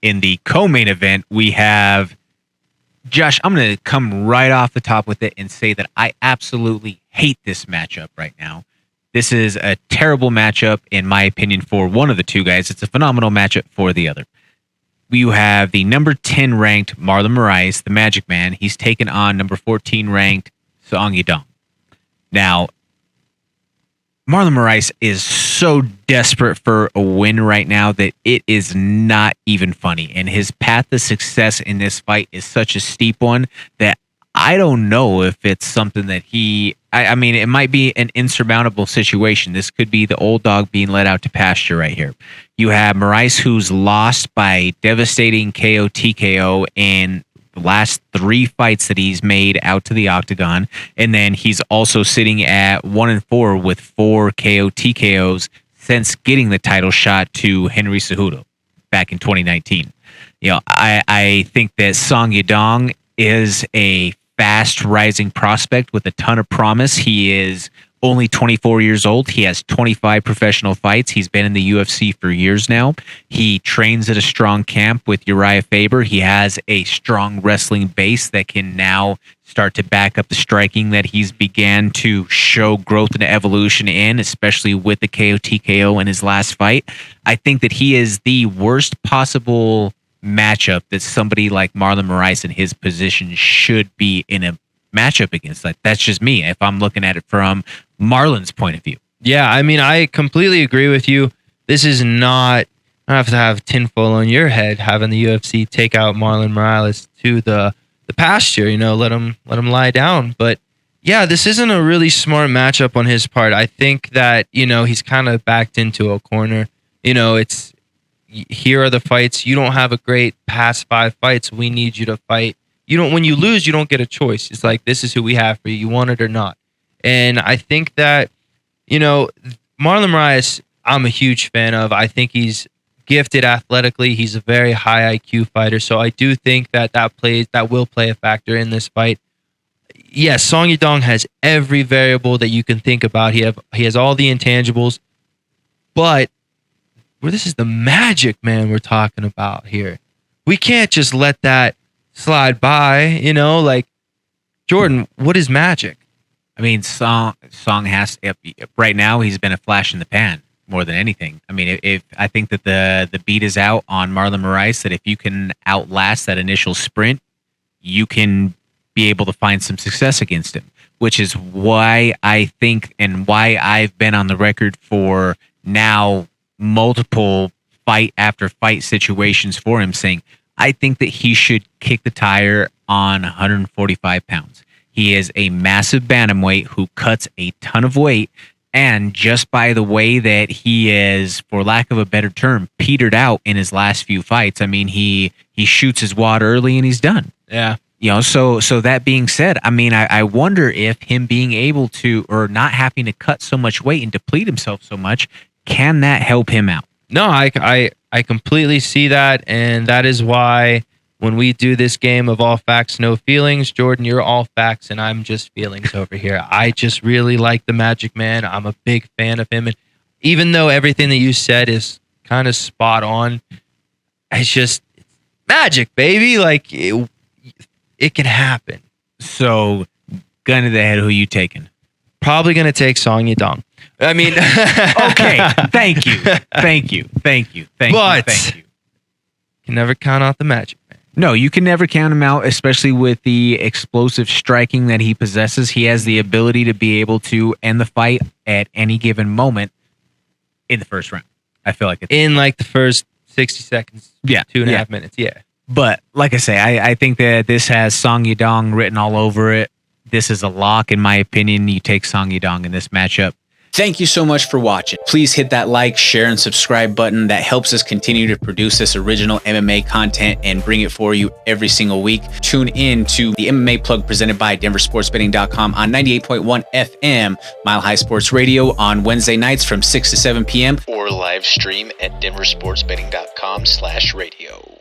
in the co-main event, we have Josh. I'm going to come right off the top with it and say that I absolutely hate this matchup right now. This is a terrible matchup, in my opinion, for one of the two guys. It's a phenomenal matchup for the other. You have the number 10 ranked Marlon Moraes, the Magic Man. He's taken on number 14 ranked Song Yadong. Now, Marlon Moraes is so desperate for a win right now that it is not even funny. And his path to success in this fight is such a steep one that I don't know if it's something that I mean, it might be an insurmountable situation. This could be the old dog being let out to pasture right here. You have Moraes, who's lost by devastating KO TKO in the last 3 fights that he's made out to the octagon. And then he's also sitting at 1-4 with 4 KO TKOs since getting the title shot to Henry Cejudo back in 2019. I think that Song Yadong is a fast rising prospect with a ton of promise. He is only 24 years old. He has 25 professional fights. He's been in the UFC for years now. He trains at a strong camp with Uriah Faber. He has a strong wrestling base that can now start to back up the striking that he's began to show growth and evolution in, especially with the KO TKO in his last fight. I think that he is the worst possible matchup that somebody like Marlon Moraes in his position should be in a matchup against. Like, that's just me if I'm looking at it from Marlon's point of view. Yeah, I mean, I completely agree with you. This is not, I have to have tinfoil on your head having the UFC take out Marlon Moraes to the pasture, let him lie down. But yeah, this isn't a really smart matchup on his part. I think that, he's kind of backed into a corner. It's, here are the fights. You don't have a great past 5 fights. We need you to fight. When you lose, you don't get a choice. It's like, this is who we have for you. You want it or not. And I think that, Marlon Moraes, I'm a huge fan of. I think he's gifted athletically. He's a very high IQ fighter. So I do think that will play a factor in this fight. Yes, Song Yadong has every variable that you can think about. He has all the intangibles, but this is the Magic Man we're talking about here. We can't just let that slide by, like, Jordan, what is magic? I mean, Song has, right now, he's been a flash in the pan more than anything. I mean, if I think that the beat is out on Marlon Moraes, that if you can outlast that initial sprint, you can be able to find some success against him, which is why I think and why I've been on the record for now multiple fight after fight situations for him, saying I think that he should kick the tire on 145 pounds. He is a massive bantamweight who cuts a ton of weight, and just by the way that he is, for lack of a better term, petered out in his last few fights. I mean, he shoots his wad early and he's done. Yeah. So that being said, I mean, I wonder if him being able to, or not having to cut so much weight and deplete himself so much, can that help him out? No, I completely see that, and that is why when we do this game of all facts, no feelings, Jordan, you're all facts, and I'm just feelings over here. I just really like the Magic Man. I'm a big fan of him, and even though everything that you said is kind of spot on, it's magic, baby. Like, it can happen. So, gun to the head, who you taking? Probably going to take Song Yadong. I mean, okay. Thank you. Can never count out the Magic Man. No, you can never count him out, especially with the explosive striking that he possesses. He has the ability to be able to end the fight at any given moment in the first round. I feel like it's in like the first 60 seconds. Yeah. 2.5 minutes. Yeah. But like I say, I think that this has Song Yadong written all over it. This is a lock, in my opinion. You take Song Yadong in this matchup. Thank you so much for watching. Please hit that like, share, and subscribe button. That helps us continue to produce this original MMA content and bring it for you every single week. Tune in to the MMA Plug presented by DenverSportsBetting.com on 98.1 FM, Mile High Sports Radio on Wednesday nights from 6 to 7 p.m. or live stream at DenverSportsBetting.com/radio.